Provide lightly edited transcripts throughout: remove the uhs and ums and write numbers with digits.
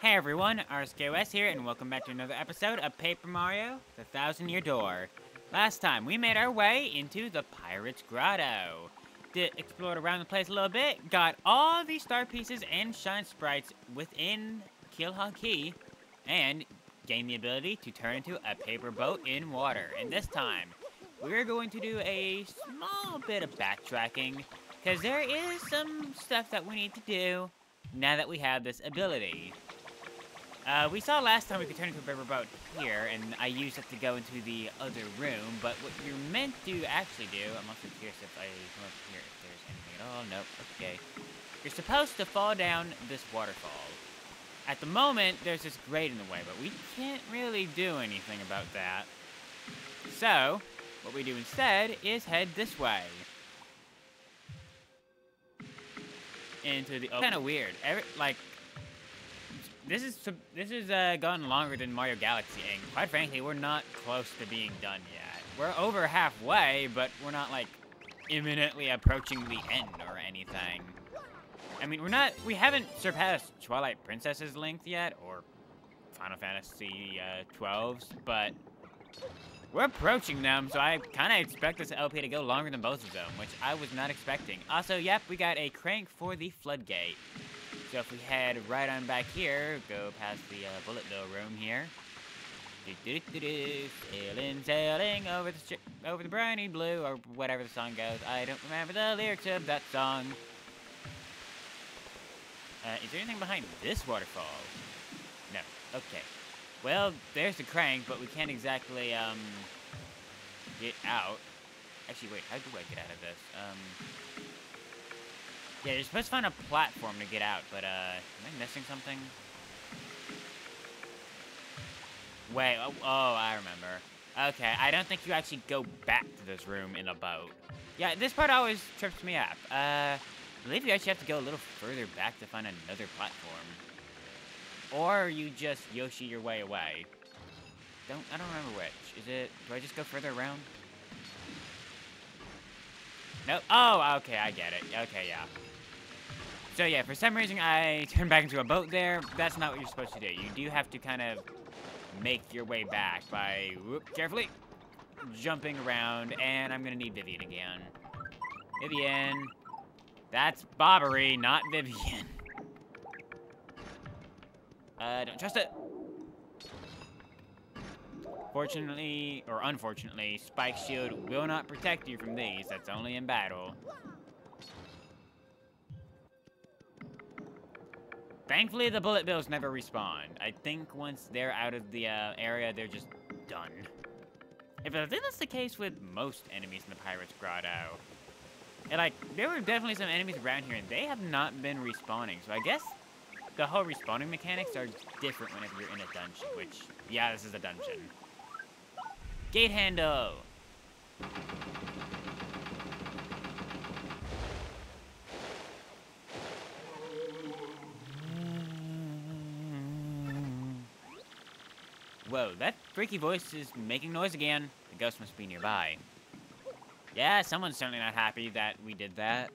Hey everyone, RSKOS here, and welcome back to another episode of Paper Mario: The Thousand Year Door. Last time, we made our way into the Pirate's Grotto. Explored around the place a little bit, got all the star pieces and shine sprites within Keelhaul Key, and gained the ability to turn into a paper boat in water. And this time, we're going to do a small bit of backtracking, because there is some stuff that we need to do now that we have this ability. We saw last time we could turn into a paper boat here, and I used it to go into the other room, but what you're meant to actually do, I'm also curious if I come up here, if there's anything at all. Nope, okay. You're supposed to fall down this waterfall. At the moment, there's this grate in the way, but we can't really do anything about that. So, what we do instead is head this way. Into the, kind of weird. This is gone longer than Mario Galaxy, and quite frankly, we're not close to being done yet. We're over halfway, but we're not, like, imminently approaching the end or anything. I mean, we haven't surpassed Twilight Princess's length yet, or Final Fantasy 12's, but we're approaching them, so I kind of expect this LP to go longer than both of them, which I was not expecting. Also, yep, we got a crank for the floodgate. So if we head right on back here, go past the Bullet Bill room here. Sailing, sailing over the briny blue, or whatever the song goes. I don't remember the lyrics of that song. Is there anything behind this waterfall? No. Okay. Well, there's the crank, but we can't exactly get out. Actually, wait. How do I get out of this? Yeah, you're supposed to find a platform to get out, but, am I missing something? Wait, oh, I remember. Okay, I don't think you actually go back to this room in a boat. Yeah, this part always trips me up. I believe you actually have to go a little further back to find another platform. Or you just Yoshi your way away. I don't remember which. Do I just go further around? Nope. Oh, okay, I get it. Okay, yeah. So yeah, for some reason I turned back into a boat there. That's not what you're supposed to do. You do have to kind of make your way back by, carefully, jumping around. And I'm gonna need Vivian again. Vivian. That's Bobbery, not Vivian. Don't trust it. Fortunately, or unfortunately, Spike's shield will not protect you from these. That's only in battle. Thankfully, the Bullet Bills never respawn. I think once they're out of the area, they're just done. I think that's the case with most enemies in the Pirate's Grotto. And, like, there were definitely some enemies around here, and they have not been respawning. So I guess the whole respawning mechanics are different whenever you're in a dungeon, which, yeah, this is a dungeon. Gate handle! Whoa, that freaky voice is making noise again. The ghost must be nearby. Yeah, someone's certainly not happy that we did that.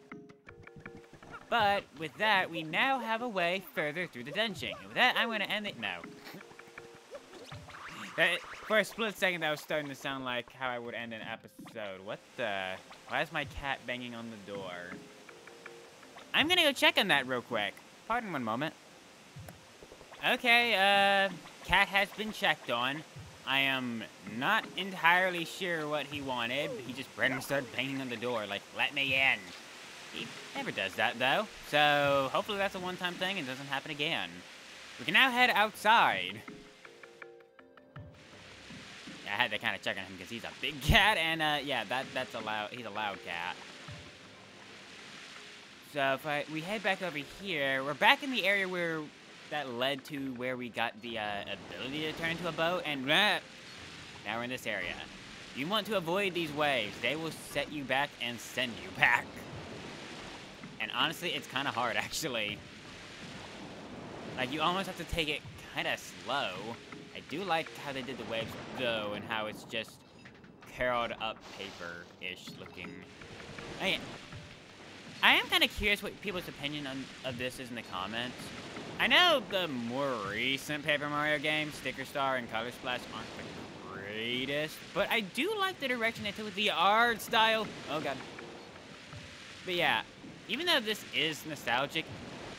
But, with that, we now have a way further through the dungeon. And with that, I'm going to end it now. For a split second, that was starting to sound like how I would end an episode. What the? Why is my cat banging on the door? I'm going to go check on that real quick. Pardon one moment. Okay, cat has been checked on. I am not entirely sure what he wanted. He just randomly started banging on the door, like, let me in. He never does that, though. So, hopefully that's a one-time thing and doesn't happen again. We can now head outside. Yeah, I had to kind of check on him because he's a big cat, and, yeah, that's he's a loud cat. So, if we head back over here, we're back in the area where that led to where we got the ability to turn into a boat, and now we're in this area. You want to avoid these waves. They will set you back and send you back. And honestly, it's kind of hard, actually. Like, you almost have to take it kind of slow. I do like how they did the waves, though, and how it's just curled up paper-ish looking. I am kind of curious what people's opinion of this is in the comments. I know the more recent Paper Mario games, Sticker Star and Color Splash, aren't the greatest, but I do like the direction they took with the art style. Oh god. But yeah, even though this is nostalgic,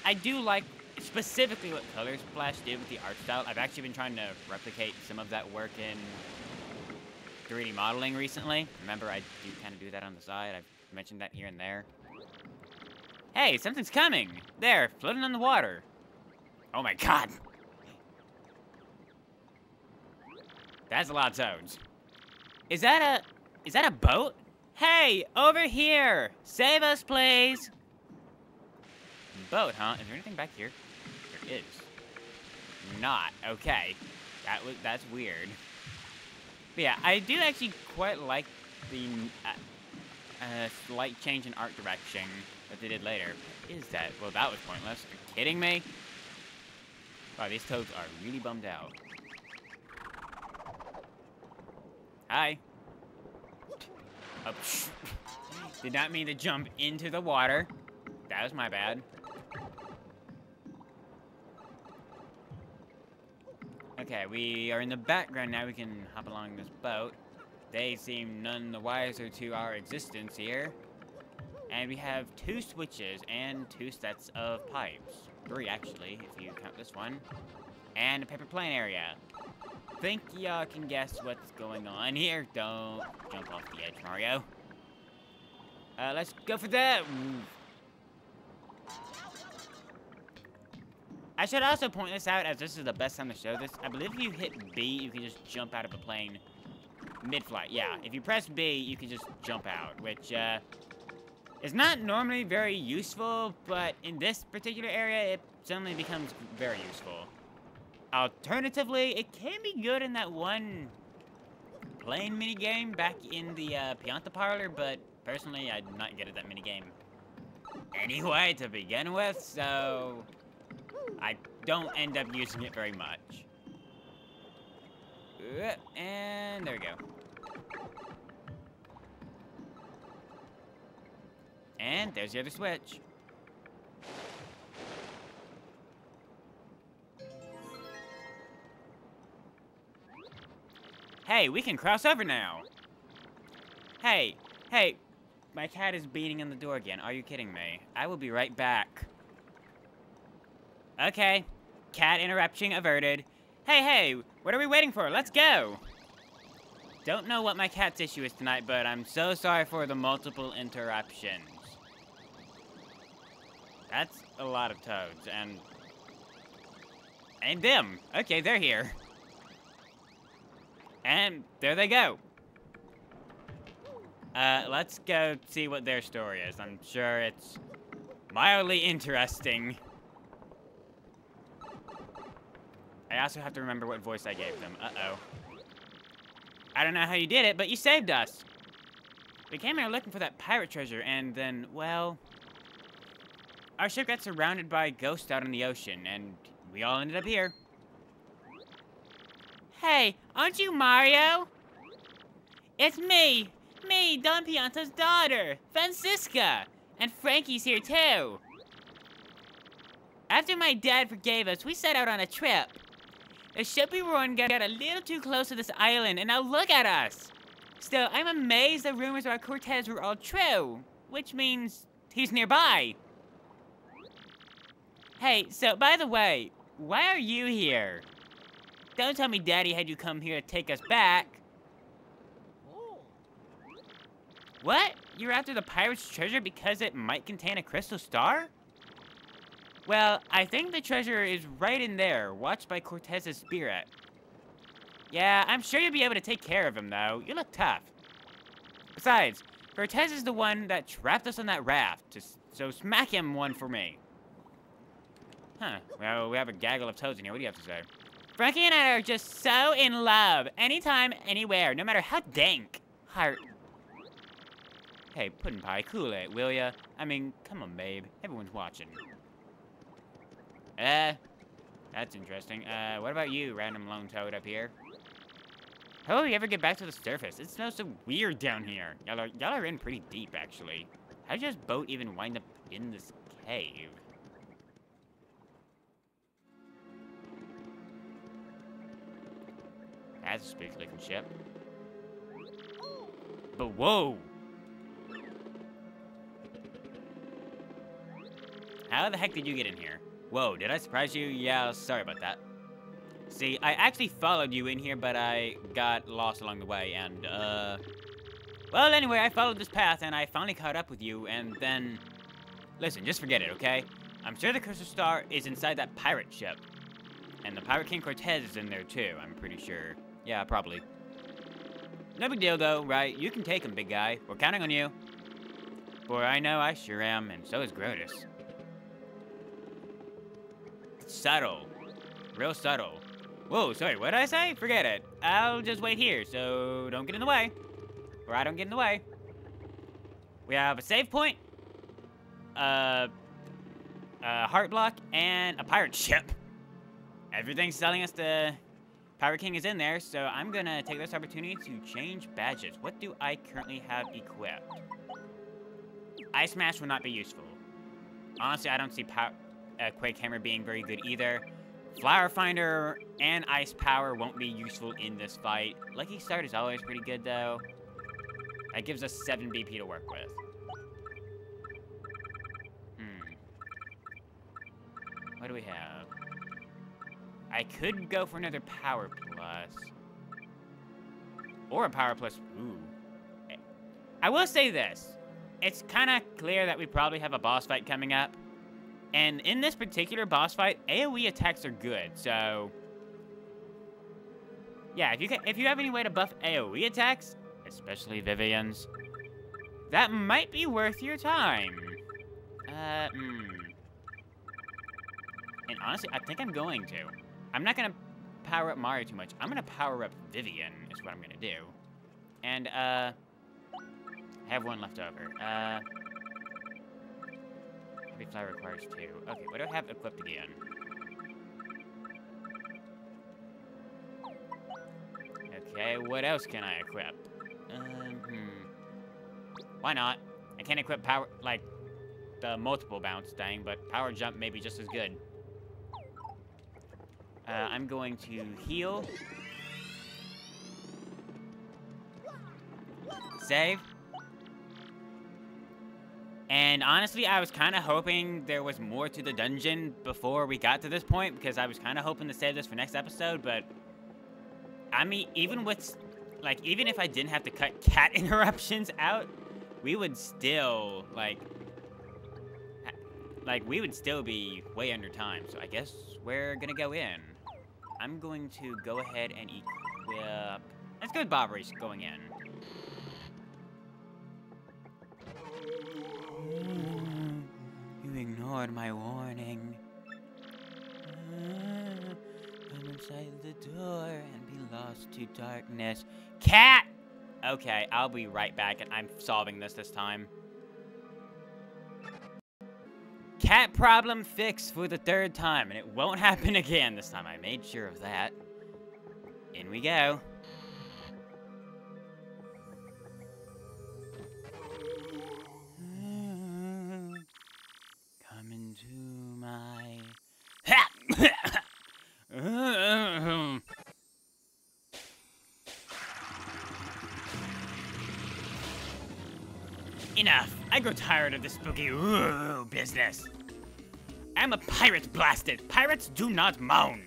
I do like specifically what Color Splash did with the art style. I've actually been trying to replicate some of that work in 3D modeling recently. Remember, I do kind of do that on the side. I've mentioned that here and there. Hey, something's coming! There, floating on the water. Oh my god! That's a lot of toads. Is that a boat? Hey, over here! Save us, please! Boat, huh? Is there anything back here? There is. Not. Okay. That's weird. But yeah, I do actually quite like the slight change in art direction that they did later. What is that? Well, that was pointless. Are you kidding me? Wow, these toads are really bummed out. Hi. Oh, did not mean to jump into the water. That was my bad. Okay, we are in the background now. We can hop along this boat. They seem none the wiser to our existence here. And we have 2 switches and 2 sets of pipes. 3, actually, if you count this one. And a paper plane area. Think y'all can guess what's going on here. Don't jump off the edge, Mario. Let's go for that. I should also point this out, as this is the best time to show this. I believe if you hit B, you can just jump out of a plane mid-flight. Yeah, if you press B, you can just jump out, which is not normally very useful, but in this particular area, it suddenly becomes very useful. Alternatively, it can be good in that one plane minigame back in the Pianta Parlor, but personally, I did not get at that minigame anyway to begin with, so I don't end up using it very much. And there we go. And there's the other switch. Hey, we can cross over now. Hey, my cat is beating on the door again. Are you kidding me? I will be right back. Okay, cat interruption averted. Hey, what are we waiting for? Let's go. Don't know what my cat's issue is tonight, but I'm so sorry for the multiple interruptions. That's a lot of toads, and them. Okay, they're here. And there they go. Let's go see what their story is. I'm sure it's mildly interesting. I also have to remember what voice I gave them. Uh-oh. I don't know how you did it, but you saved us. We came here looking for that pirate treasure, and then, well, our ship got surrounded by ghosts out in the ocean, and we all ended up here. Hey, aren't you Mario? It's me, Don Pianta's daughter, Francisca, and Frankie's here too. After my dad forgave us, we set out on a trip. The ship we were on got a little too close to this island, and now look at us. Still, I'm amazed the rumors about Cortez were all true, which means he's nearby. Hey, so by the way, why are you here? Don't tell me Daddy had you come here to take us back. What? You're after the pirate's treasure because it might contain a crystal star? Well, I think the treasure is right in there, watched by Cortez's spirit. Yeah, I'm sure you'll be able to take care of him, though. You look tough. Besides, Cortez is the one that trapped us on that raft, so smack him one for me. Huh, well, we have a gaggle of toads in here. What do you have to say? Frankie and I are just so in love. Anytime, anywhere, no matter how dank. Heart. Hey, Puddin' Pie, cool it, will ya? I mean, come on, babe. Everyone's watching. That's interesting. What about you, random lone toad up here? How will you ever get back to the surface? It smells so weird down here. Y'all are in pretty deep, actually. How'd your boat even wind up in this cave? That's a spooky looking ship. But whoa! How the heck did you get in here? Whoa, did I surprise you? Yeah, sorry about that. See, I actually followed you in here, but I got lost along the way, and, well, anyway, I followed this path, and I finally caught up with you, and then... Listen, just forget it, okay? I'm sure the Crystal Star is inside that pirate ship. And the Pirate King Cortez is in there, too, I'm pretty sure. Yeah, probably. No big deal, though, right? You can take him, big guy. We're counting on you. For I know I sure am, and so is Grotus. Subtle. Real subtle. Whoa, sorry, what did I say? Forget it. I'll just wait here, so don't get in the way. Or I don't get in the way. We have a save point, a heart block, and a pirate ship. Everything's telling us the Pirate King is in there, so I'm gonna take this opportunity to change badges. What do I currently have equipped? Ice Smash will not be useful. Honestly, I don't see Quake Hammer being very good either. Flower Finder and Ice Power won't be useful in this fight. Lucky Start is always pretty good, though. That gives us 7 BP to work with. What do we have? I could go for another Power Plus. Or a Power Plus. Ooh. I will say this. It's kind of clear that we probably have a boss fight coming up. And in this particular boss fight, AoE attacks are good, so... Yeah, if you have any way to buff AoE attacks, especially Vivian's, that might be worth your time. And honestly, I think I'm going to. I'm not going to power up Mario too much. I'm going to power up Vivian, is what I'm going to do. And, I have one left over. Heavy Flower requires 2. Okay, what do I have equipped again? Okay, what else can I equip? Why not? I can't equip power, like, the multiple bounce thing, but power jump may be just as good. I'm going to heal. Save. And honestly, I was kind of hoping there was more to the dungeon before we got to this point, because I was kind of hoping to save this for next episode, but I mean, even if I didn't have to cut cat interruptions out, we would still, we would still be way under time, so I guess we're gonna go in. I'm going to go ahead and equip... Let's go with Bobbery's going in. You ignored my warning. Come inside the door and be lost to darkness. Cat! Okay, I'll be right back, and I'm solving this time. Cat problem fixed for the 3rd time, and it won't happen again this time. I made sure of that. In we go. Come into my... Enough! I grow tired of this spooky business. I'm a pirate, blasted. Pirates do not moan.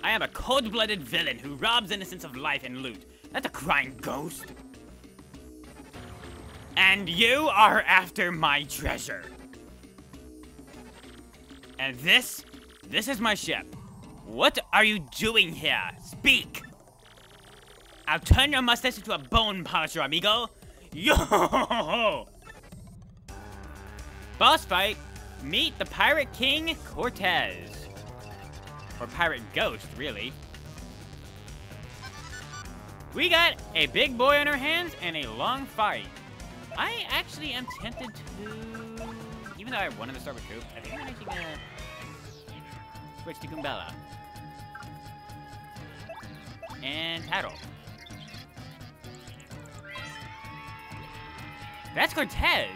I am a cold-blooded villain who robs innocents of life and loot. Not a crying ghost. And you are after my treasure. And this is my ship. What are you doing here? Speak! I'll turn your mustache into a bone polisher, amigo. Yo! Boss fight. Meet the Pirate King Cortez. Or Pirate Ghost, really. We got a big boy on our hands and a long fight. I actually am tempted to... Even though I have one in the Star Recoup, I think I'm actually gonna switch to Goombella. And Tattle. That's Cortez!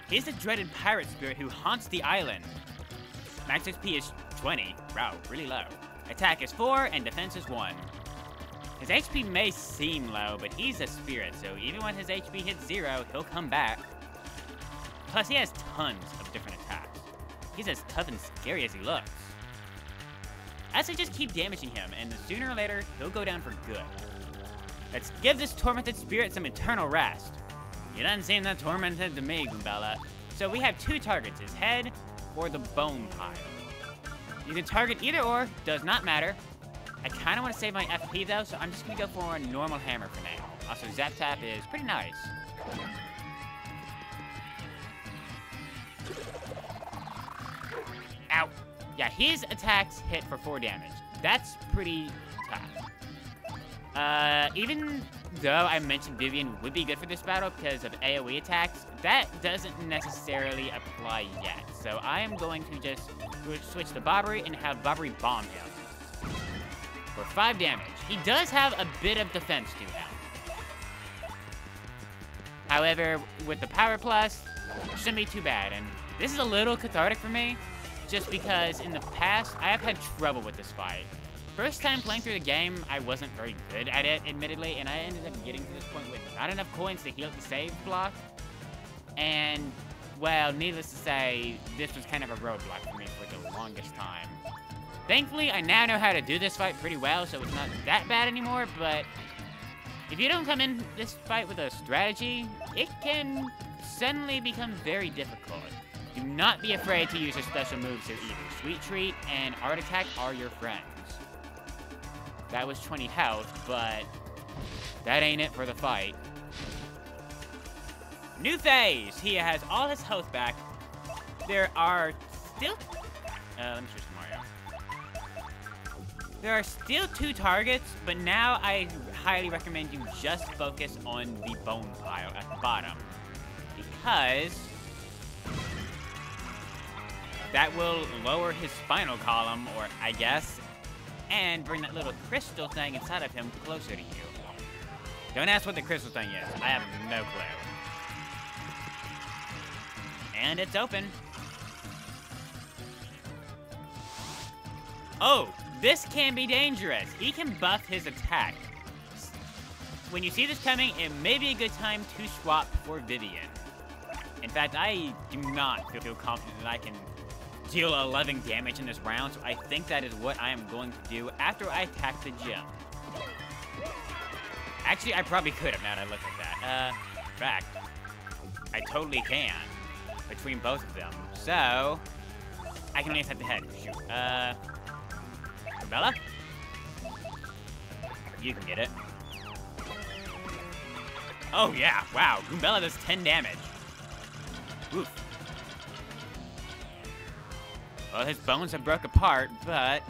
He's the dreaded pirate spirit who haunts the island. Max XP is 20. Wow, really low. Attack is 4 and defense is 1. His HP may seem low, but he's a spirit, so even when his HP hits 0, he'll come back. Plus, he has tons of different attacks. He's as tough and scary as he looks. I say just keep damaging him, and sooner or later, he'll go down for good. Let's give this tormented spirit some eternal rest. You doesn't seem that tormented to me, Goombella. So we have 2 targets, his head or the bone pile. You can target either or, does not matter. I kind of want to save my FP though, so I'm just going to go for a normal hammer for now. Also, Zap Tap is pretty nice. Ow. Yeah, his attacks hit for 4 damage. That's pretty tough. Even though I mentioned Vivian would be good for this battle because of AoE attacks, that doesn't necessarily apply yet. So I am going to just switch to Bobbery and have Bobbery bomb him. For 5 damage. He does have a bit of defense to him. However, with the Power Plus, it shouldn't be too bad. And this is a little cathartic for me, just because in the past, I have had trouble with this fight. First time playing through the game, I wasn't very good at it, admittedly, and I ended up getting to this point with not enough coins to heal the save block. And, well, needless to say, this was kind of a roadblock for me for the longest time. Thankfully, I now know how to do this fight pretty well, so it's not that bad anymore, but if you don't come in this fight with a strategy, it can suddenly become very difficult. Do not be afraid to use your special moves here either. Sweet Treat and Art Attack are your friends. That was 20 health, but that ain't it for the fight. New phase! He has all his health back. There are still... let me switch to Mario. There are still 2 targets, but now I highly recommend you just focus on the bone pile at the bottom. Because that will lower his spinal column, or I guess, and bring that little crystal thing inside of him closer to you. Don't ask what the crystal thing is. I have no clue. And it's open. Oh, this can be dangerous. He can buff his attack. When you see this coming, it may be a good time to swap for Vivian. In fact, I do not feel confident that I can deal 11 damage in this round, so I think that is what I am going to do after I attack the gym. Actually, I probably could have now that I look at that. In fact, I totally can between both of them. So, I can only attack the head. Shoot. Bella? You can get it. Oh, yeah. Wow. Goombella does 10 damage. Oof. Well, his bones have broke apart, but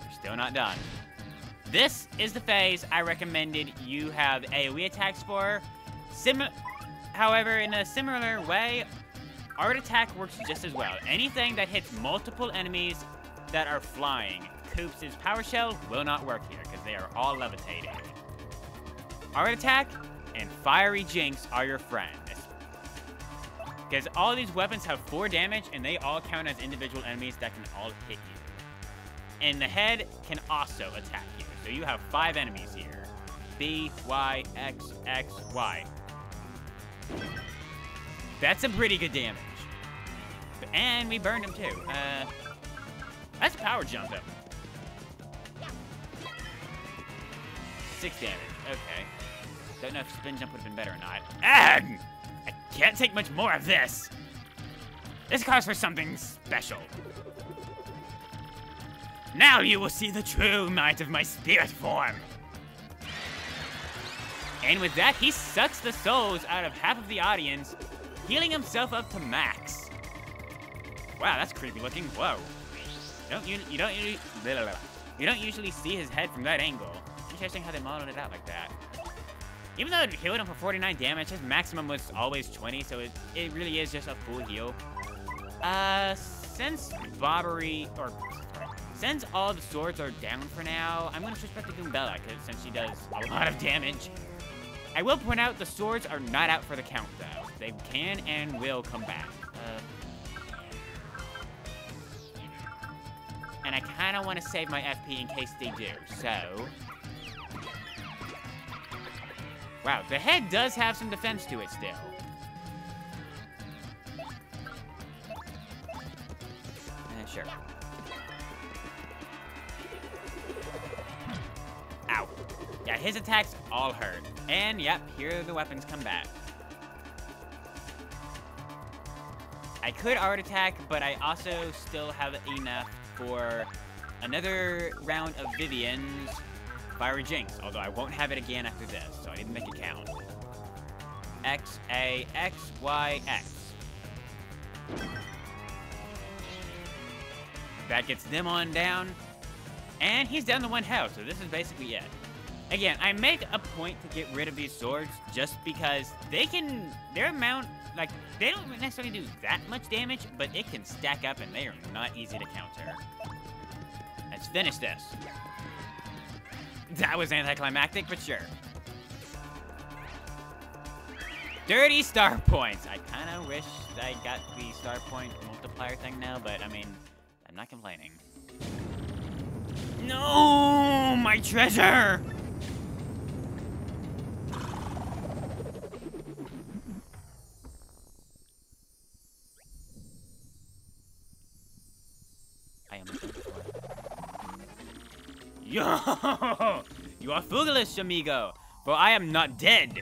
they're still not done. This is the phase I recommended you have AoE attacks for. However, in a similar way, Art Attack works just as well. Anything that hits multiple enemies that are flying. Koops' Power Shell will not work here because they are all levitating. Art Attack and Fiery Jinx are your friends. Because all these weapons have 4 damage, and they all count as individual enemies that can all hit you. And the head can also attack you. So you have 5 enemies here. B, Y, X, X, Y. That's a pretty good damage. And we burned him too. Let's power jump him. 6 damage, okay. Don't know if spin jump would have been better or not. Ugh! I can't take much more of this. This calls for something special. Now you will see the true might of my spirit form. And with that, he sucks the souls out of half of the audience, healing himself up to max. Wow, that's creepy looking. Whoa. You don't usually see his head from that angle. Interesting how they modeled it out like that. Even though it healed him for 49 damage, his maximum was always 20, so it really is just a full heal. Since since all the swords are down for now, I'm gonna switch back to Goombella, since she does a lot of damage. I will point out the swords are not out for the count, though. They can and will come back. And I kind of want to save my FP in case they do, so Wow, the head does have some defense to it still. Sure. Ow. Yeah, his attacks all hurt. And, yep, here the weapons come back. I could art attack, but I also still have enough for another round of Vivian's Fiery Jinx, although I won't have it again after this, so I need to make it count. X, A, X, Y, X. That gets them on down, and he's down to 1 health, so this is basically it. Again, I make a point to get rid of these swords just because their amount, like, they don't necessarily do that much damage, but it can stack up and they are not easy to counter. Let's finish this. That was anticlimactic, but sure. 30 star points. I kind of wish I got the star point multiplier thing now, but I mean, I'm not complaining. No, my treasure! I am Yo! You are foolish, amigo, for I am not dead.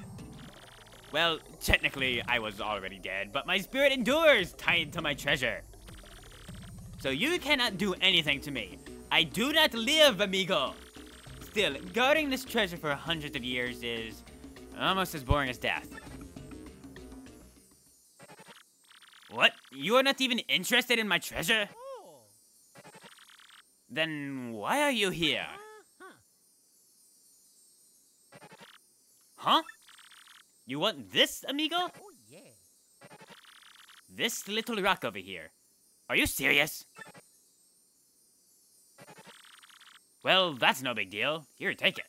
Well, technically, I was already dead, but my spirit endures tied to my treasure. So you cannot do anything to me. I do not live, amigo. Still, guarding this treasure for hundreds of years is almost as boring as death. What? You are not even interested in my treasure? Then why are you here? Huh? You want this, amigo? Oh, yeah. This little rock over here. Are you serious? Well, that's no big deal. Here, take it.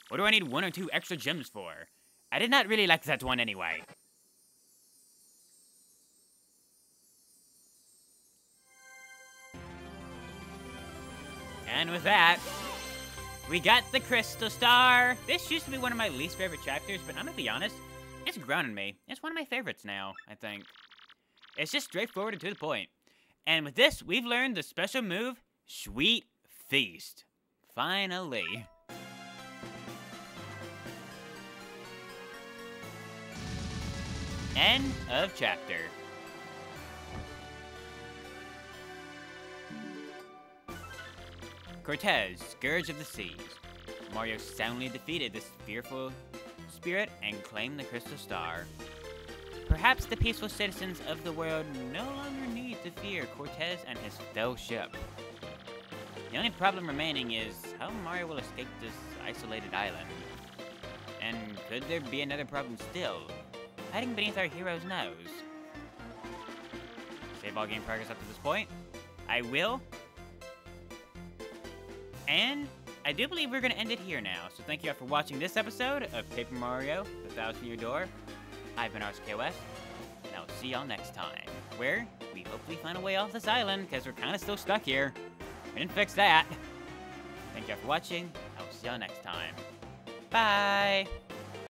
What do I need 1 or 2 extra gems for? I did not really like that one anyway. And with that, we got the Crystal Star. This used to be one of my least favorite chapters, but I'm gonna be honest, it's grown on me. It's one of my favorites now, I think. It's just straightforward and to the point. And with this, we've learned the special move, Sweet Feast. Finally. End of chapter. Cortez, Scourge of the Seas. Mario soundly defeated this fearful spirit and claimed the Crystal Star. Perhaps the peaceful citizens of the world no longer need to fear Cortez and his fell ship. The only problem remaining is how Mario will escape this isolated island. And could there be another problem still, hiding beneath our hero's nose? Save all game progress up to this point. I will. And I do believe we're going to end it here now. So thank you all for watching this episode of Paper Mario, The 1000-Year Door. I've been RSKOS, and I'll see y'all next time, where we hopefully find a way off this island, because we're kind of still stuck here. We didn't fix that. Thank you all for watching. I'll see y'all next time. Bye!